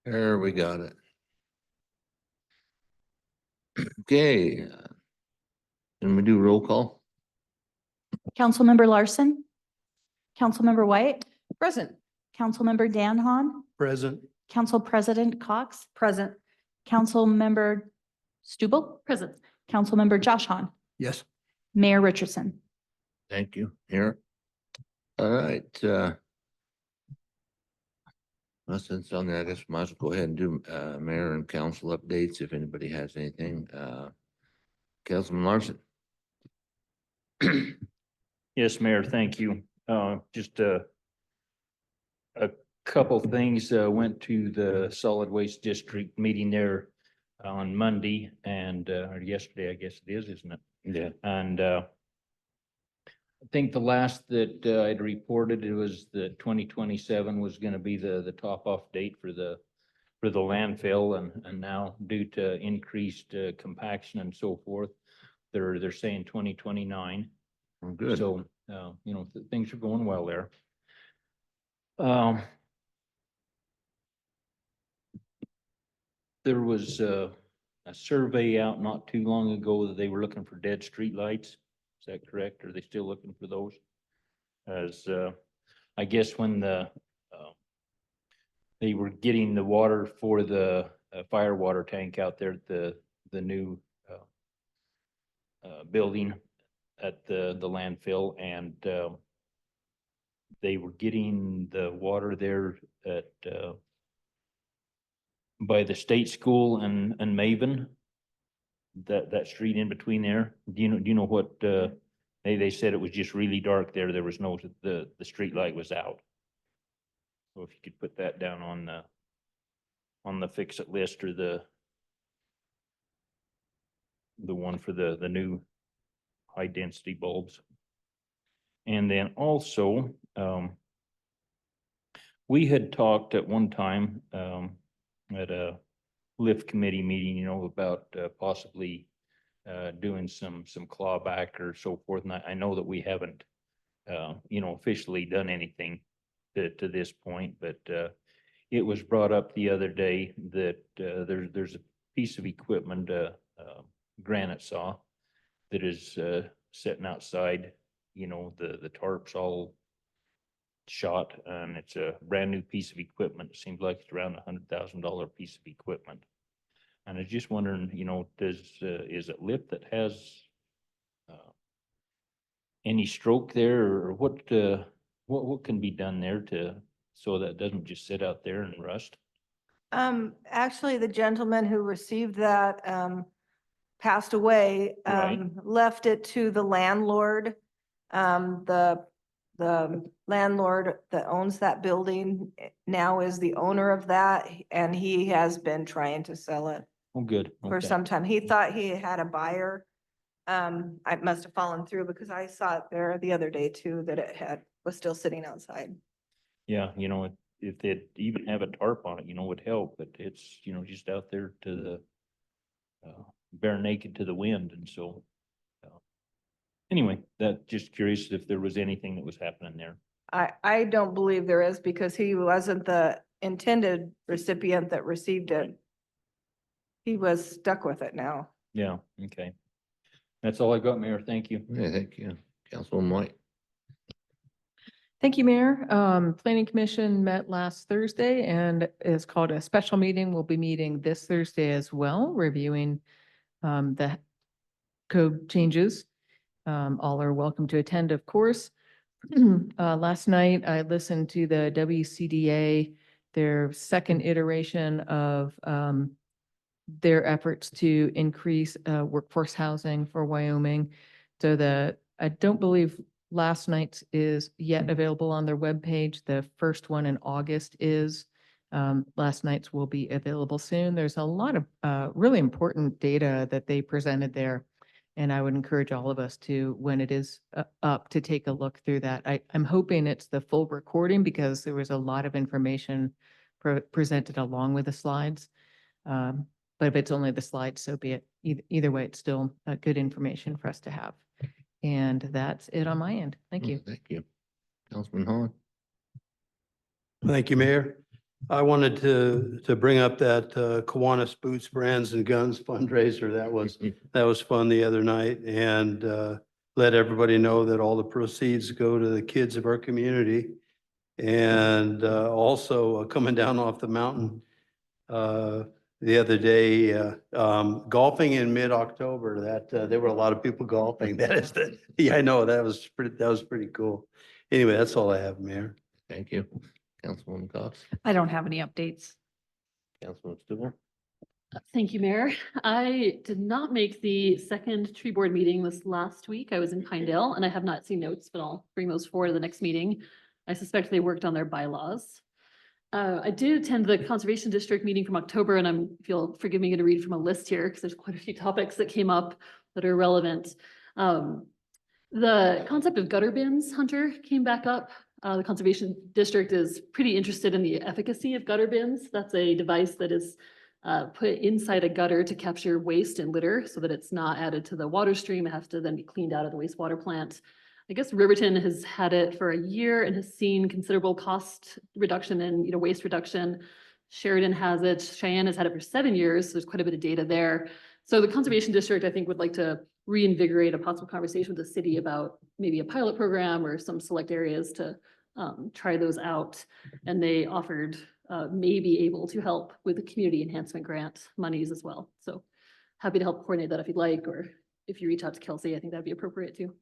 There, we got it. Okay. Can we do roll call? Councilmember Larson, Councilmember White, Present. Councilmember Dan Hahn, Present. Council President Cox, Present. Councilmember Stubble, Present. Councilmember Josh Hahn, Yes. Mayor Richardson. Thank you. Here. All right. Well, since on that, I guess we might as well go ahead and do mayor and council updates if anybody has anything. Councilman Larson. Yes, Mayor, thank you. Just a couple things, went to the solid waste district meeting there on Monday and, or yesterday, I guess it is, isn't it? Yeah. And, I think the last that I'd reported, it was that 2027 was gonna be the top off date for the landfill, and now due to increased compaction and so forth, they're saying 2029. Well, good. So, things are going well there. There was a survey out not too long ago that they were looking for dead street lights. Is that correct? Are they still looking for those? As, I guess when they were getting the water for the fire water tank out there at the new building at the landfill, and they were getting the water there at by the state school and Maven, that street in between there. Do you know what they said? It was just really dark there. There was no, the street light was out. So if you could put that down on the fix it list, or the one for the new high density bulbs. And then also, we had talked at one time at a lift committee meeting, about possibly doing some clawback or so forth. And I know that we haven't, officially done anything to this point, but it was brought up the other day that there's a piece of equipment, granite saw, that is sitting outside, the tarps all shot, and it's a brand new piece of equipment. It seems like it's around $100,000 piece of equipment. And I was just wondering, is it lift that has any stroke there, or what can be done there so that it doesn't just sit out there and rust? Actually, the gentleman who received that, passed away, Right. left it to the landlord. The landlord that owns that building now is the owner of that, and he has been trying to sell it Oh, good. for Okay. some time. He thought he had a buyer. I must have fallen through because I saw it there the other day too, that was still sitting outside. Yeah, if they'd even have a tarp on it, would help, but it's, just out there to the bare naked to the wind. And so, anyway, that just curious if there was anything that was happening there. I don't believe there is, because he wasn't the intended recipient that received it. He was stuck with it now. Yeah, okay. That's all I got, Mayor. Thank you. Okay, thank you. Councilman White. Thank you, Mayor. Planning Commission met last Thursday and is called a special meeting. We'll be meeting this Thursday as well, reviewing the code changes. All are welcome to attend, of course. Last night, I listened to the WCDA, their second iteration of their efforts to increase workforce housing for Wyoming. So I don't believe last night's is yet available on their webpage. The first one in August is. Last night's will be available soon. There's a lot of really important data that they presented there. And I would encourage all of us to, when it is up, to take a look through that. I'm hoping it's the full recording, because there was a lot of information presented along with the slides. But if it's only the slides, so be it. Either way, it's still good information for us to have. And that's it on my end. Thank you. Thank you. Councilman Hahn. Thank you, Mayor. I wanted to bring up that Kiwanis Boots Brands and Guns fundraiser. That was fun the other night, and let everybody know that all the proceeds go to the kids of our community. And also coming down off the mountain the other day, golfing in mid-October, that there were a lot of people golfing. Yeah, I know, that was pretty cool. Anyway, that's all I have, Mayor. Thank you. Councilwoman Cox, I don't have any updates. Councilman Stubble. Thank you, Mayor. I did not make the second tree board meeting this last week. I was in Pinedale and I have not seen notes, but I'll bring those forward to the next meeting. I suspect they worked on their bylaws. I did attend the Conservation District meeting from October, and if you'll forgive me, going to read from a list here because there's quite a few topics that came up that are relevant. The concept of gutter bins, Hunter, came back up. The Conservation District is pretty interested in the efficacy of gutter bins. That's a device that is put inside a gutter to capture waste and litter so that it's not added to the water stream. It has to then be cleaned out of the wastewater plant. I guess Riverton has had it for a year and has seen considerable cost reduction and, waste reduction. Sheridan has it. Cheyenne has had it for 7 years. So there's quite a bit of data there. So the Conservation District, I think, would like to reinvigorate a possible conversation with the city about maybe a pilot program or some select areas to try those out. And they offered maybe able to help with the community enhancement grant monies as well. So happy to help coordinate that if you'd like, or if you reach out to Kelsey, I think that'd be appropriate too.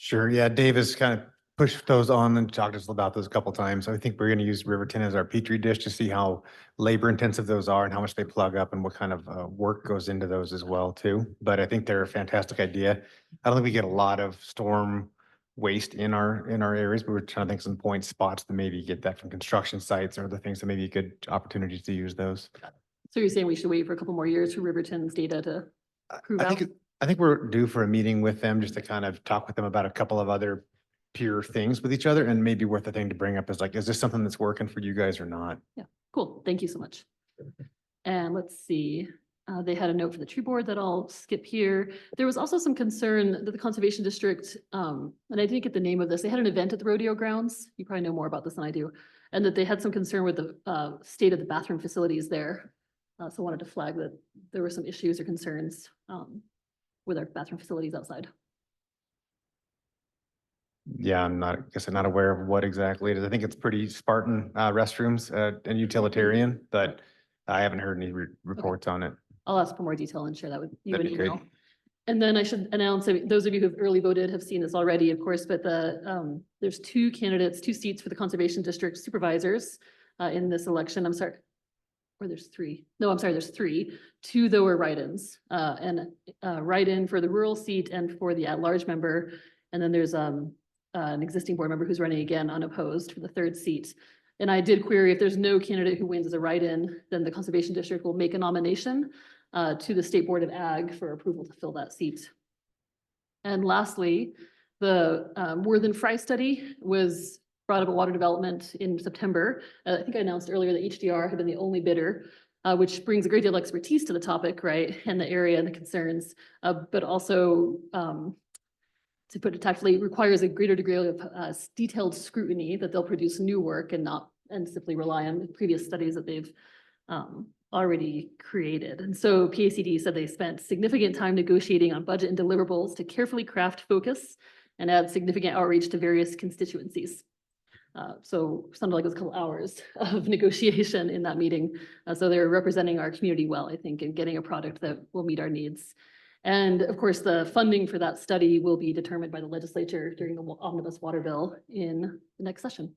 Sure. Yeah, Dave has kind of pushed those on and talked to us about those a couple times. I think we're going to use Riverton as our petri dish to see how labor intensive those are and how much they plug up and what kind of work goes into those as well too. But I think they're a fantastic idea. I don't think we get a lot of storm waste in our areas, but we're trying to think some point spots to maybe get that from construction sites or other things that maybe good opportunities to use those. So you're saying we should wait for a couple more years for Riverton's data to prove out? I think we're due for a meeting with them just to kind of talk with them about a couple of other peer things with each other, and maybe worth the thing to bring up is like, is this something that's working for you guys or not? Yeah, cool. Thank you so much. And let's see, they had a note for the tree board that I'll skip here. There was also some concern that the Conservation District, and I didn't get the name of this, they had an event at the rodeo grounds. You probably know more about this than I do. And that they had some concern with the state of the bathroom facilities there. So I wanted to flag that there were some issues or concerns with our bathroom facilities outside. Yeah, I guess I'm not aware of what exactly it is. I think it's pretty Spartan restrooms and utilitarian, but I haven't heard any reports on it. I'll ask for more detail and share that with you in That'd be great. email. And then I should announce, I mean, those of you who've early voted have seen this already, of course, but there's 2 candidates, 2 seats for the Conservation District supervisors in this election. I'm sorry. Or there's 3. No, I'm sorry, there's 3. 2 though are write-ins, and write-in for the rural seat and for the at-large member. And then there's an existing board member who's running again unopposed for the 3rd seat. And I did query if there's no candidate who wins as a write-in, then the Conservation District will make a nomination to the State Board of Ag for approval to fill that seat. And lastly, the Worthen Fry study was brought up at Water Development in September. I think I announced earlier that HDR had been the only bidder, which brings a great deal of expertise to the topic, right? And the area and the concerns, but also, to put it tactfully, requires a greater degree of detailed scrutiny that they'll produce new work and simply rely on previous studies that they've already created. And so PACD said they spent significant time negotiating on budget and deliverables to carefully craft focus and add significant outreach to various constituencies. So sounded like it was a couple hours of negotiation in that meeting. So they're representing our community well, I think, and getting a product that will meet our needs. And of course, the funding for that study will be determined by the legislature during the omnibus water bill in the next session.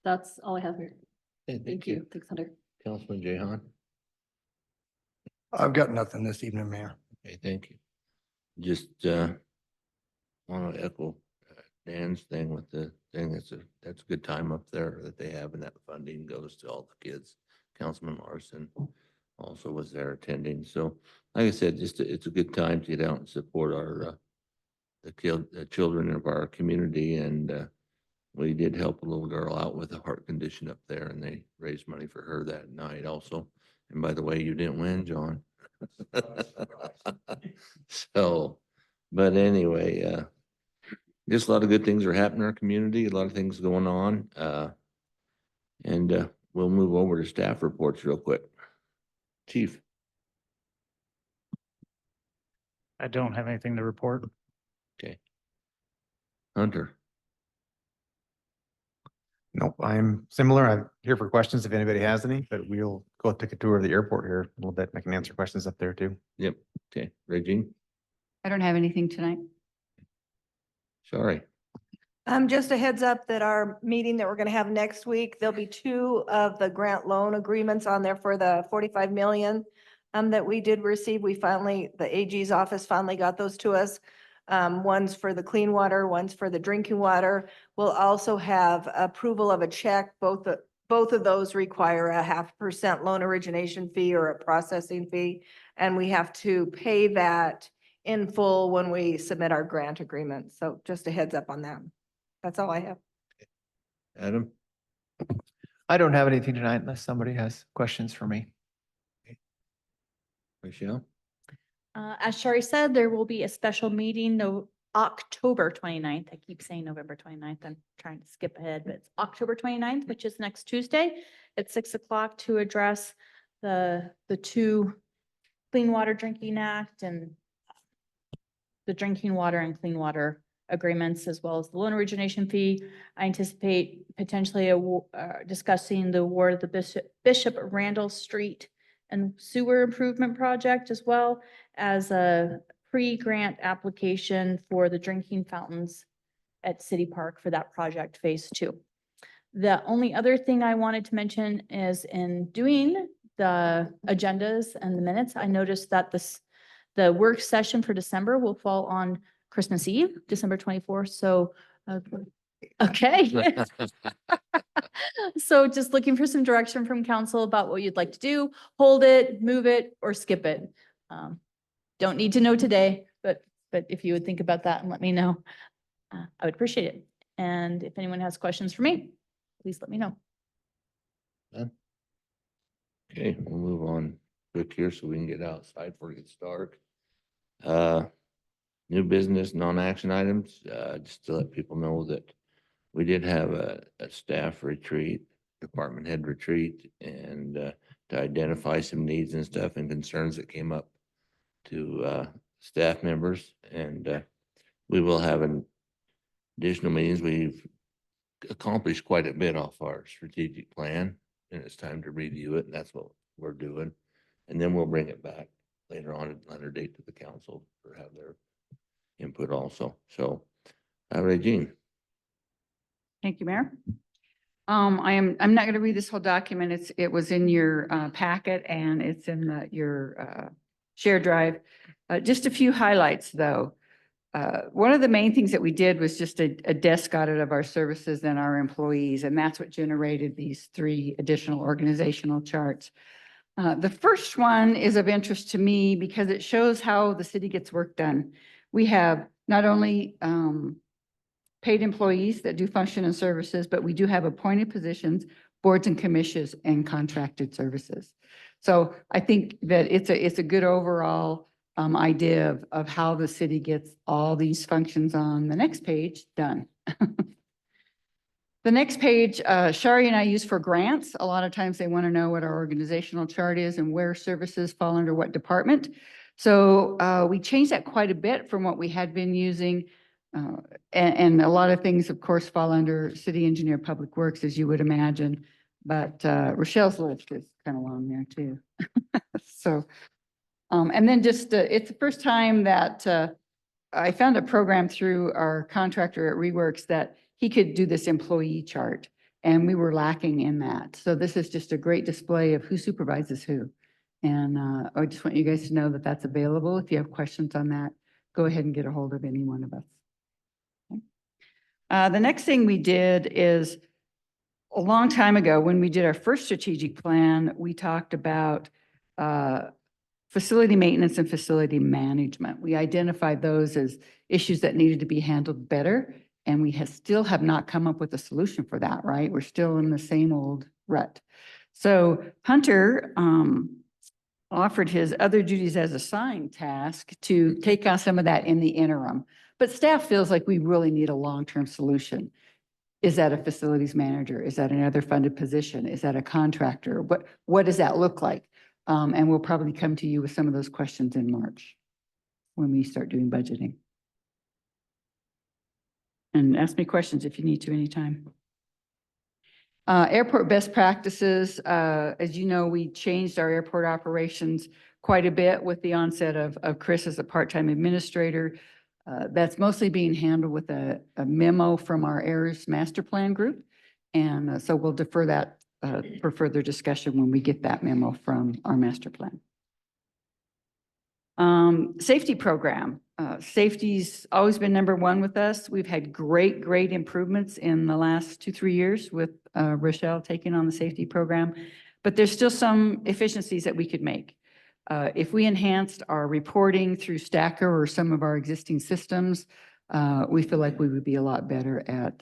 That's all I have here. Okay, Thank you. Thanks, Hunter. Councilman Jehan. I've got nothing this evening, Mayor. Okay, thank you. Just want to echo Dan's thing with the thing. That's a good time up there that they have, and that funding goes to all the kids. Councilman Larson also was there attending. So like I said, it's a good time to get out and support our the children of our community. And we did help a little girl out with a heart condition up there, and they raised money for her that night also. And by the way, you didn't win, John. So, but anyway, just a lot of good things are happening in our community, a lot of things going on. And we'll move over to staff reports real quick. Chief, I don't have anything to report. Hunter, Nope, I'm similar. I'm here for questions if anybody has any, but we'll go take a tour of the airport here a little bit. I can answer questions up there too. yep, okay, Regine, I don't have anything tonight. sorry. Just a heads up that our meeting that we're gonna have next week, there'll be 2 of the grant loan agreements on there for the 45 million that we did receive. We finally, the AG's office finally got those to us. One's for the clean water, one's for the drinking water. We'll also have approval of a check. Both of those require a 0.5% loan origination fee or a processing fee. And we have to pay that in full when we submit our grant agreement. So just a heads up on that. That's all I have. Adam, I don't have anything tonight unless somebody has questions for me. Michelle, As Shari said, there will be a special meeting, no, October 29th. I keep saying November 29th. I'm trying to skip ahead, but it's October 29th, which is next Tuesday at 6 o'clock to address the 2 Clean Water Drinking Act and the drinking water and clean water agreements, as well as the loan origination fee. I anticipate potentially discussing the award of the Bishop Randall Street and sewer improvement project, as well as a pre-grant application for the drinking fountains at City Park for that project phase 2. The only other thing I wanted to mention is in doing the agendas and the minutes, I noticed that the work session for December will fall on Christmas Eve, December 24th. So, okay. So just looking for some direction from council about what you'd like to do, hold it, move it, or skip it. Don't need to know today, but if you would think about that and let me know, I would appreciate it. And if anyone has questions for me, please let me know. okay, we'll move on quick here so we can get outside before it gets dark. New business, non-action items, just to let people know that we did have a staff retreat, department head retreat, and to identify some needs and stuff and concerns that came up to staff members. And we will have an additional meetings. We've accomplished quite a bit off our strategic plan, and it's time to review it, and that's what we're doing. And then we'll bring it back later on at another date to the council for have their input also. So, Regine. Thank you, Mayor. I'm not going to read this whole document. It was in your packet and it's in your shared drive. Just a few highlights, though. One of the main things that we did was just a desk audit of our services and our employees, and that's what generated these 3 additional organizational charts. The first one is of interest to me because it shows how the city gets work done. We have not only paid employees that do function and services, but we do have appointed positions, boards and commissions, and contracted services. So I think that it's a good overall idea of how the city gets all these functions on the next page done. The next page, Shari and I use for grants. A lot of times they want to know what our organizational chart is and where services fall under what department. So we changed that quite a bit from what we had been using. And a lot of things, of course, fall under city engineer, public works, as you would imagine. But Rochelle's list is kind of long there too. So, and then just, it's the first time that I found a program through our contractor at Reworks that he could do this employee chart, and we were lacking in that. So this is just a great display of who supervises who. And I just want you guys to know that that's available. If you have questions on that, go ahead and get a hold of any one of us. Okay. The next thing we did is a long time ago when we did our first strategic plan, we talked about facility maintenance and facility management. We identified those as issues that needed to be handled better. And we still have not come up with a solution for that, right? We're still in the same old rut. So Hunter offered his other duties as assigned task to take on some of that in the interim. But staff feels like we really need a long-term solution. Is that a facilities manager? Is that another funded position? Is that a contractor? What does that look like? And we'll probably come to you with some of those questions in March when we start doing budgeting. And ask me questions if you need to anytime. Airport best practices, as you know, we changed our airport operations quite a bit with the onset of Chris as a part-time administrator. That's mostly being handled with a memo from our AIRS master plan group. And so we'll defer that for further discussion when we get that memo from our master plan. Safety program. Safety's always been number one with us. We've had great improvements in the last 2-3 years with Rochelle taking on the safety program, but there's still some efficiencies that we could make. If we enhanced our reporting through Stacker or some of our existing systems, we feel like we would be a lot better at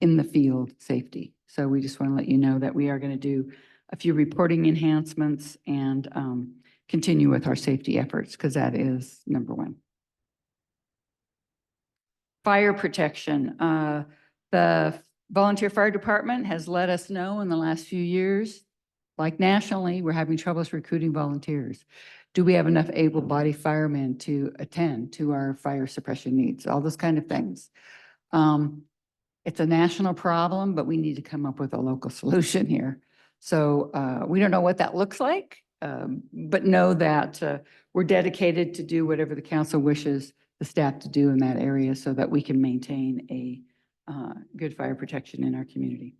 in the field safety. So we just want to let you know that we are going to do a few reporting enhancements and continue with our safety efforts because that is number one. Fire protection. The volunteer fire department has let us know in the last few years, like nationally, we're having troubles recruiting volunteers. Do we have enough able-bodied firemen to attend to our fire suppression needs? All those kind of things. It's a national problem, but we need to come up with a local solution here. So we don't know what that looks like, but know that we're dedicated to do whatever the council wishes the staff to do in that area so that we can maintain a good fire protection in our community.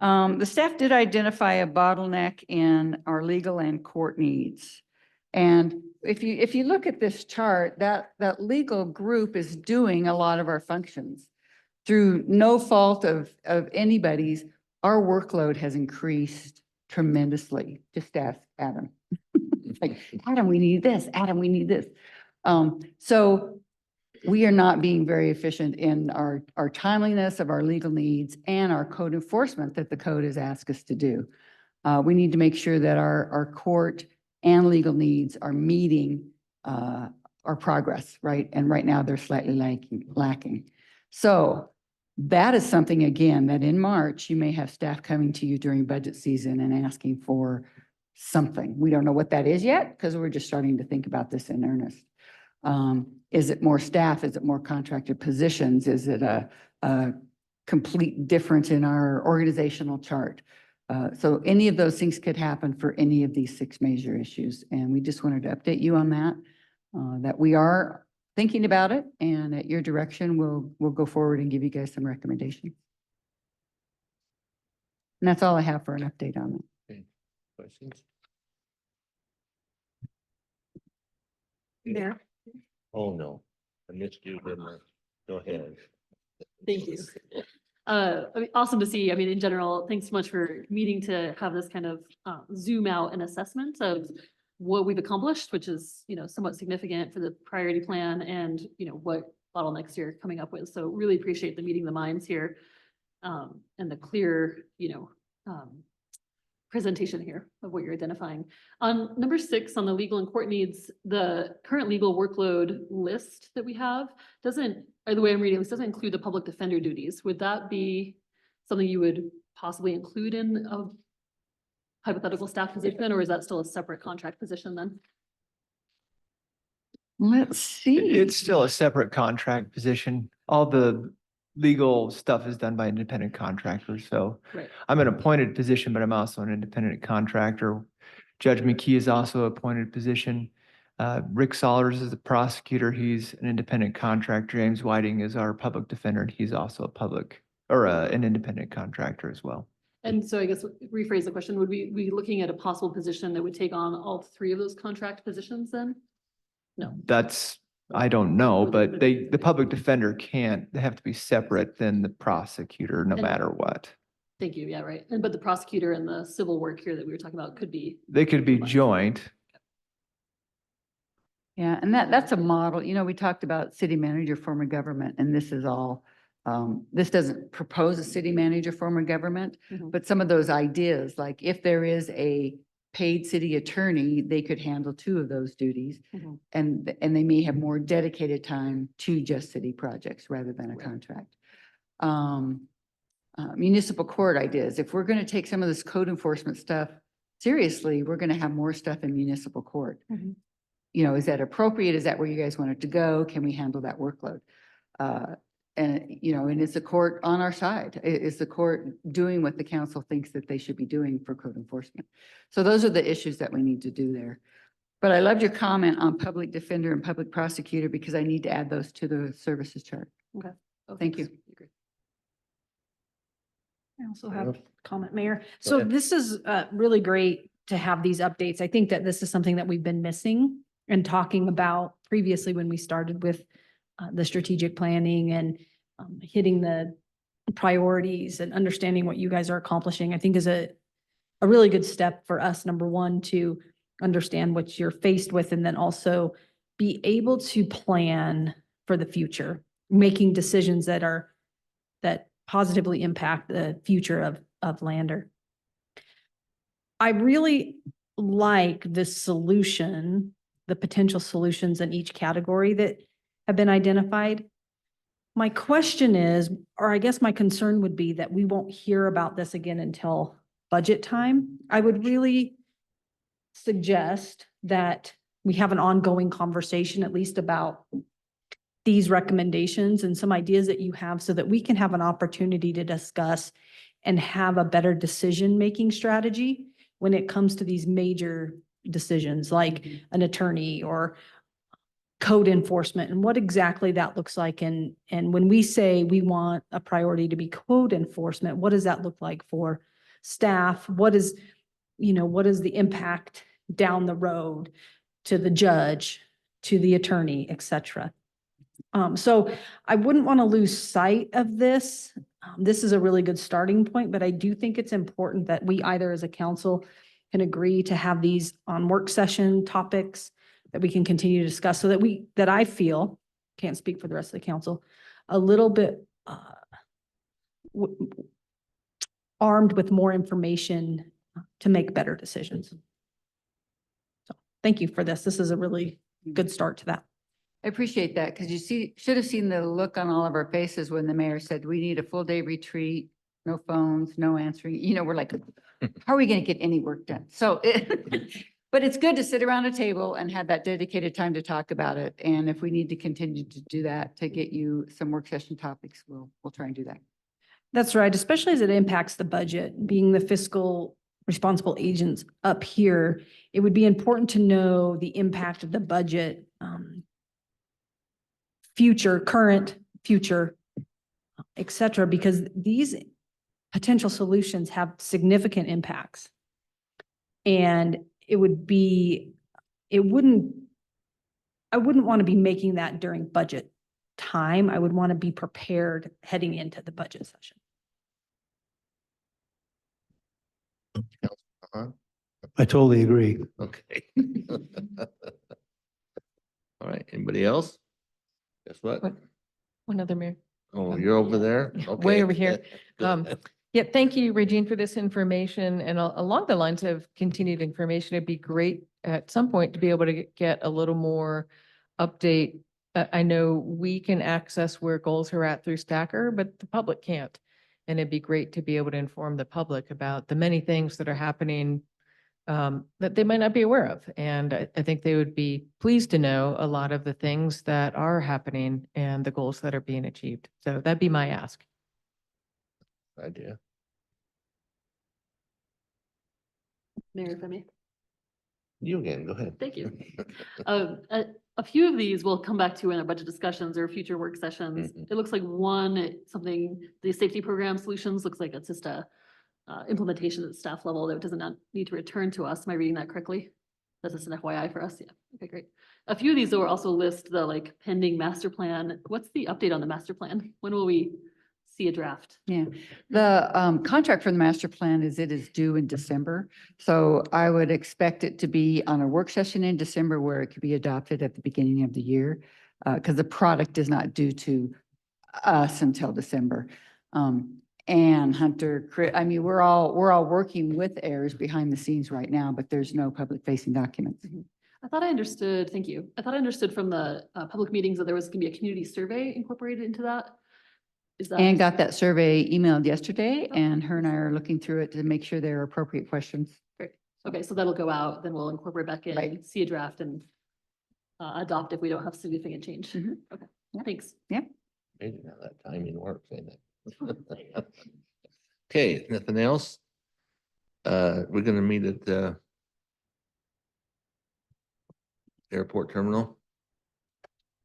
The staff did identify a bottleneck in our legal and court needs. And if you look at this chart, that legal group is doing a lot of our functions. Through no fault of anybody's, our workload has increased tremendously. Just ask Adam. Like, Adam, we need this. Adam, we need this. So we are not being very efficient in our timeliness of our legal needs and our code enforcement that the code has asked us to do. We need to make sure that our court and legal needs are meeting our progress, right? And right now they're slightly lacking. So that is something, again, that in March, you may have staff coming to you during budget season and asking for something. We don't know what that is yet because we're just starting to think about this in earnest. Is it more staff? Is it more contracted positions? Is it a complete difference in our organizational chart? So any of those things could happen for any of these 6 major issues. And we just wanted to update you on that we are thinking about it, and at your direction, we'll go forward and give you guys some recommendations. And that's all I have for an update on it. Okay. Questions? Yeah. Oh, no. I missed you, didn't I? Go ahead. Thank you. I mean, awesome to see. I mean, in general, thanks so much for meeting to have this kind of zoom out and assessment of what we've accomplished, which is, somewhat significant for the priority plan and, what bottlenecks you're coming up with. So really appreciate the meeting the minds here and the clear, presentation here of what you're identifying. On number 6, on the legal and court needs, the current legal workload list that we have or the way I'm reading this doesn't include the public defender duties. Would that be something you would possibly include in a hypothetical staff position, or is that still a separate contract position then? Let's see. It's still a separate contract position. All the legal stuff is done by independent contractors. So Right. I'm an appointed position, but I'm also an independent contractor. Judge McKee is also an appointed position. Rick Sollers is the prosecutor. He's an independent contractor. James Whiting is our public defender. And he's also an independent contractor as well. And so I guess rephrase the question, would we be looking at a possible position that would take on all 3 of those contract positions then? No. I don't know, but the public defender they have to be separate than the prosecutor, no matter what. Thank you. Yeah, right. But the prosecutor and the civil work here that we were talking about They could be combined. joint. Yeah, and that's a model. We talked about city manager form of government, and this is all, this doesn't propose a city manager form of government, but some of those ideas, like if there is a paid city attorney, they could handle 2 of those duties. And they may have more dedicated time to just city projects rather than a contract. municipal court ideas. If we're going to take some of this code enforcement stuff seriously, we're going to have more stuff in municipal court. Mhm. You know, is that appropriate? Is that where you guys want it to go? Can we handle that workload? And, you know, and is the court on our side? Is the court doing what the council thinks that they should be doing for code enforcement? So those are the issues that we need to do there. But I loved your comment on public defender and public prosecutor because I need to add those to the services chart. Oh, Thank thanks. you. I also Fair have enough. a comment, Mayor. Go So ahead. this is really great to have these updates. I think that this is something that we've been missing and talking about previously when we started with the strategic planning and hitting the priorities and understanding what you guys are accomplishing, I think is a really good step for us, number one, to understand what you're faced with and then also be able to plan for the future, making decisions that positively impact the future of Lander. I really like the solution, the potential solutions in each category that have been identified. My question is, or I guess my concern would be that we won't hear about this again until budget time. I would really suggest that we have an ongoing conversation, at least about these recommendations and some ideas that you have so that we can have an opportunity to discuss and have a better decision-making strategy when it comes to these major decisions like an attorney or code enforcement and what exactly that looks like. And when we say we want a priority to be code enforcement, what does that look like for staff? What is the impact down the road to the judge, to the attorney, et cetera? So I wouldn't want to lose sight of this. This is a really good starting point, but I do think it's important that we either as a council can agree to have these on work session topics that we can continue to discuss so that I feel, can't speak for the rest of the council, a little bit armed with more information to make better decisions. So thank you for this. This is a really good start to that. I appreciate that because should have seen the look on all of our faces when the mayor said, we need a full day retreat, no phones, no answering. You know, we're like, how are we going to get any work done? So, but it's good to sit around a table and have that dedicated time to talk about it. And if we need to continue to do that, to get you some work session topics, we'll try and do that. That's right, especially as it impacts the budget, being the fiscal responsible agents up here, it would be important to know the impact of the budget, current, future, et cetera, because these potential solutions have significant impacts. And I wouldn't want to be making that during budget time. I would want to be prepared heading into the budget session. I totally agree. Okay. All right, anybody else? Guess what? One other, Mayor. Oh, you're over there? Yeah, Okay. way over here. Go ahead. Yeah, thank you, Regine, for this information. And along the lines of continued information, it'd be great at some point to be able to get a little more update. I know we can access where goals are at through Stacker, but the public can't. And it'd be great to be able to inform the public about the many things that are happening that they might not be aware of. And I think they would be pleased to know a lot of the things that are happening and the goals that are being achieved. So that'd be my ask. Idea. Mayor, if I may. You again, go ahead. Thank you. A few of these we'll come back to in our budget discussions or future work sessions. Mhm. It looks like the safety program solutions looks like it's just a implementation at the staff level that does not need to return to us. Am I reading that correctly? That's just an FYI for us. Yeah. Okay, great. A few of these will also list the pending master plan. What's the update on the master plan? When will we see a draft? Yeah, the contract for the master plan is due in December. So I would expect it to be on a work session in December where it could be adopted at the beginning of the year. Because the product is not due to us until December. And Hunter, I mean, we're all working with heirs behind the scenes right now, but there's no public facing documents. I thought I understood, thank you. I thought I understood from the public meetings that there was going to be a community survey incorporated into that. Is that? And got that survey emailed yesterday, and her and I are looking through it to make sure they're appropriate questions. Great. Okay, so that'll go out, then we'll incorporate back in, Right. see a draft and adopt if we don't have significant change. Mhm. Okay, Yeah. thanks. Amazing how that timing works, ain't it? Okay, nothing else? We're gonna meet at the airport terminal.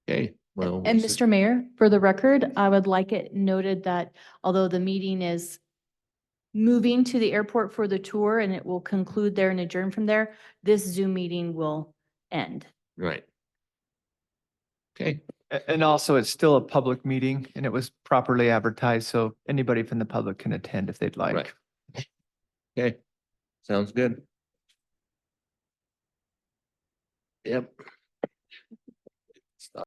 Okay, well. And we'll see. Mr. Mayor, for the record, I would like it noted that although the meeting is moving to the airport for the tour and it will conclude there and adjourn from there, this Zoom meeting will end. Right. Okay, And also, it's still a public meeting and it was properly advertised, so anybody from the public can attend if they'd like. right. Okay, sounds good. Yep.